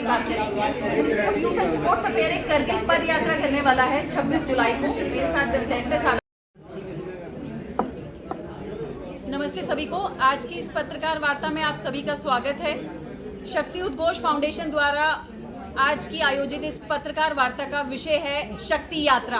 की बात करें, ministry of youth and sports affair एक करगिल पद यात्रा करने वाला है 26 जुलाई को। मेरे साथ डायरेक्टर साहब। नमस्ते सभी को, आज की इस पत्रकार वार्ता में आप सभी का स्वागत है। शक्ति उद्घोष फाउंडेशन द्वारा आज की आयोजित इस पत्रकार वार्ता का विषय है शक्ति यात्रा।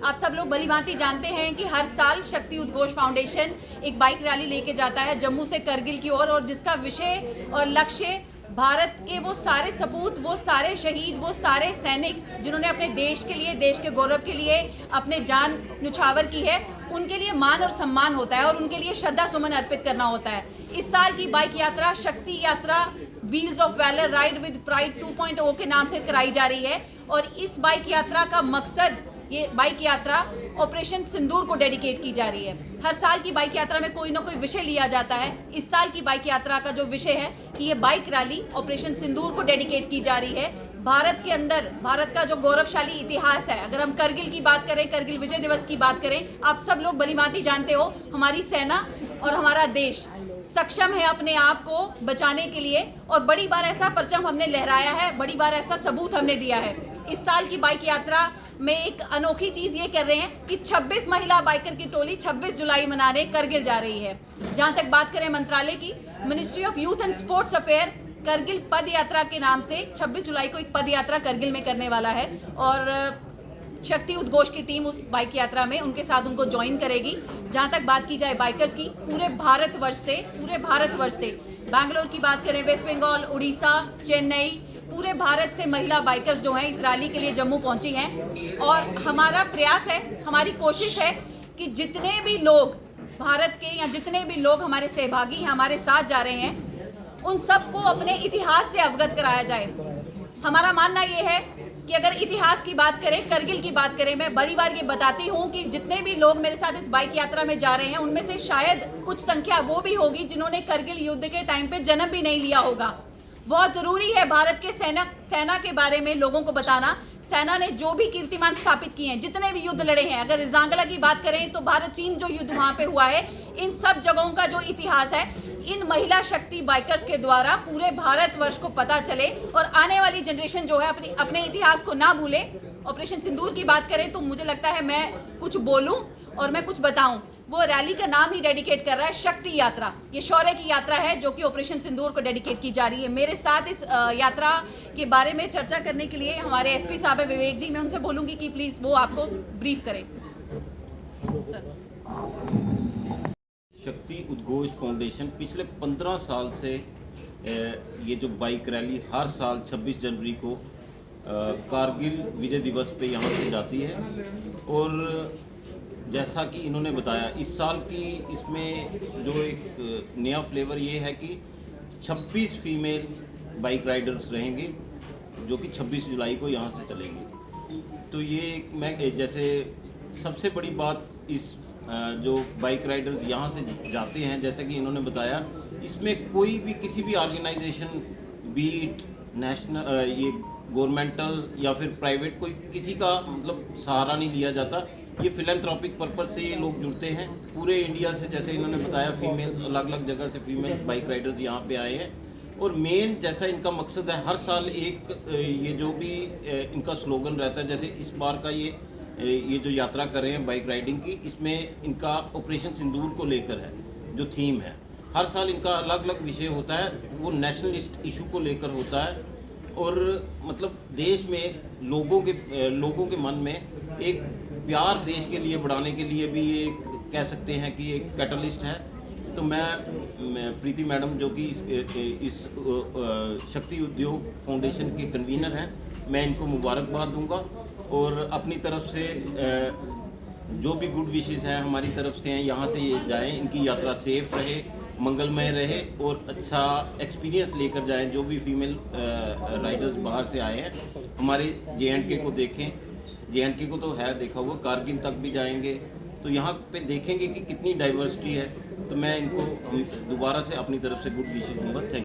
आप सब लोग भलीभांति जानते हैं कि हर साल शक्ति उद्घोष फाउंडेशन एक बाइक रैली लेके जाता है जम्मू से करगिल की ओर, और जिसका विषय और लक्ष्य भारत के वो सारे सपूत, वो सारे शहीद, वो सारे सैनिक जिन्होंने अपने देश के लिए, देश के गौरव के लिए अपने जान न्यौछावर की है, उनके लिए मान और सम्मान होता है और उनके लिए श्रद्धा सुमन अर्पित करना होता है। इस साल की बाइक यात्रा शक्ति यात्रा wheels of valour ride with pride 2.0 के नाम से कराई जा रही है। और इस बाइक यात्रा का मकसद, ये बाइक यात्रा ऑपरेशन सिंदूर को डेडिकेट की जा रही है। हर साल की बाइक यात्रा में कोई ना कोई विषय लिया जाता है। इस साल की बाइक यात्रा का जो विषय है कि ये बाइक रैली ऑपरेशन सिंदूर को डेडिकेट की जा रही है। भारत के अंदर, भारत का जो गौरवशाली इतिहास है, अगर हम करगिल की बात करें, करगिल विजय दिवस की बात करें, आप सब लोग भलीभांति जानते हो हमारी सेना और हमारा देश सक्षम है अपने आप को बचाने के लिए, और बड़ी बार ऐसा परचम हमने लहराया है, बड़ी बार ऐसा सबूत हमने दिया है। इस साल की बाइक यात्रा में एक अनोखी चीज़ ये कर रहे हैं कि 26 महिला बाइकर की टोली 26 जुलाई मनाने करगिल जा रही है। जहां तक बात करें मंत्रालय की, ministry of youth and sports affair Kargil पद यात्रा के नाम से 26 जुलाई को एक पद यात्रा करगिल में करने वाला है, और शक्ति उद्घोष की टीम उस बाइक यात्रा में उनके साथ उनको ज्वाइन करेगी। जहां तक बात की जाए बाइकर्स की, पूरे भारतवर्ष से बैंगलोर की बात करें, वेस्ट बंगाल, उड़ीसा, चेन्नई, पूरे भारत से महिला बाइकर्स जो हैं इस रैली के लिए जम्मू पहुंची हैं। और हमारा प्रयास है, हमारी कोशिश है कि जितने भी लोग भारत के या जितने भी लोग हमारे सहभागी हैं, हमारे साथ जा रहे हैं, उन सबको अपने इतिहास से अवगत कराया जाए। हमारा मानना ये है कि अगर इतिहास की बात करें, करगिल की बात करें, मैं बड़ी बार ये बताती हूँ कि जितने भी लोग मेरे साथ इस बाइक यात्रा में जा रहे हैं, उनमें से शायद कुछ संख्या वो भी होगी जिन्होंने करगिल युद्ध के टाइम पे जन्म भी नहीं लिया होगा। बहुत ज़रूरी है भारत के सेना के बारे में लोगों को बताना। सेना ने जो भी कीर्तिमान स्थापित किए हैं, जितने भी युद्ध लड़े हैं, अगर रिजांगला की बात करें तो भारत चीन जो युद्ध वहाँ पे हुआ है, इन सब जगहों का जो इतिहास है, इन महिला शक्ति बाइकर्स के द्वारा पूरे भारतवर्ष को पता चले और आने वाली जनरेशन जो है अपने इतिहास को ना भूले। ऑपरेशन सिंदूर की बात करें तो मुझे लगता है मैं कुछ बोलूँ और मैं कुछ बताऊँ, वो रैली का नाम ही डेडिकेट कर रहा है शक्ति यात्रा। ये शौर्य की यात्रा है जो कि ऑपरेशन सिंदूर को डेडिकेट की जा रही है। मेरे साथ इस यात्रा के बारे में चर्चा करने के लिए हमारे एसपी साहब है विवेक जी, मैं उनसे बोलूँगी कि प्लीज़ वो आपको ब्रीफ करें। सर, शक्ति उद्घोष फाउंडेशन पिछले 15 साल से ये जो बाइक रैली हर साल 26 जनवरी को कारगिल विजय दिवस पे यहाँ से जाती है। और जैसा कि इन्होंने बताया, इस साल की इसमें जो एक नया फ्लेवर ये है कि 26 फीमेल बाइक राइडर्स रहेंगे जो कि 26 जुलाई को यहाँ से चलेंगे। तो ये मैं जैसे सबसे बड़ी बात, इस जो बाइक राइडर्स यहाँ से जाते हैं, जैसा कि इन्होंने बताया, इसमें कोई भी किसी भी ऑर्गेनाइजेशन, बीट नेशनल, ये गवर्नमेंटल या फिर प्राइवेट, कोई किसी का मतलब सहारा नहीं लिया जाता। ये फिलैंथ्रोपिक पर्पस से ये लोग जुड़ते हैं पूरे इंडिया से। जैसे इन्होंने बताया, फीमेल्स अलग अलग जगह से फीमेल बाइक राइडर्स यहाँ पे आए हैं। और मेन जैसा इनका मकसद है, हर साल एक ये जो भी इनका स्लोगन रहता है, जैसे इस बार का ये जो यात्रा कर रहे हैं बाइक राइडिंग की, इसमें इनका ऑपरेशन सिंदूर को लेकर है जो थीम है। हर साल इनका अलग अलग विषय होता है, वो नेशनलिस्ट इशू को लेकर होता है। और मतलब देश में लोगों के मन में एक प्यार देश के लिए बढ़ाने के लिए भी ये कह सकते हैं कि एक कैटलिस्ट है। तो मैं प्रीति मैडम जो कि इस शक्ति उद्योग फाउंडेशन के कन्वीनर हैं, मैं इनको मुबारकबाद दूंगा। और अपनी तरफ से जो भी गुड विशेस हैं हमारी तरफ से हैं, यहाँ से ये जाएँ, इनकी यात्रा सेफ रहे, मंगलमय रहे और अच्छा एक्सपीरियंस लेकर जाएं। जो भी फीमेल राइडर्स बाहर से आए हैं, हमारे JNK को देखें, JNK को तो है देखा हुआ, कारगिल तक भी जाएंगे तो यहाँ पे देखेंगे कि कितनी डाइवर्सिटी है। तो मैं इनको दोबारा से अपनी तरफ से गुड विशेस दूंगा। Thank you.